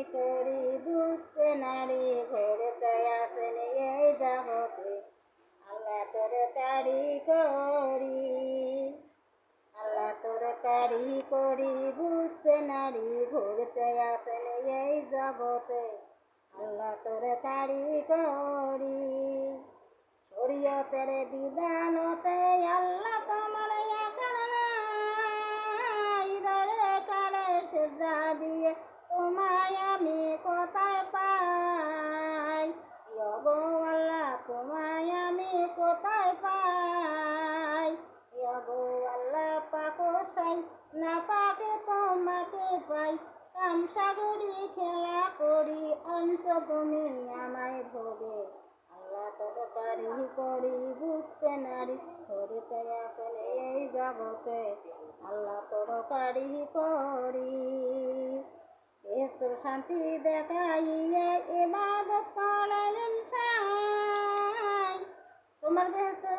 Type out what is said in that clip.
করি বুঝতে নারী ঘুরতে আসেন এই জগতে আল্লাহ তোর কারি করি আল্লাহ তোর কারি করি বুঝতে নারী ঘুরতে আসেন এই জগতে আল্লাহ তোর কারি করি শরীয়তের বিধানতে আল্লাহ তোমার সেজদা দিয়ে তোমায় আমি কোথায় পাই গো আল্লাহ তোমায় আমি কোথায় পাই গো আল্লাহ পাকসাই না পাকে তোমাকে পাই কামসাগরি খেলা করি অংশ তুমি আমায় ভোগে আল্লাহ তোর কারি করি বুঝতে নারী ধরতে আসেন এই জগতে আল্লাহ তোর কারি করি বেহেশতের শান্তি দেখাইয়া ইবাদত করেন সাই তোমার বেহেশতের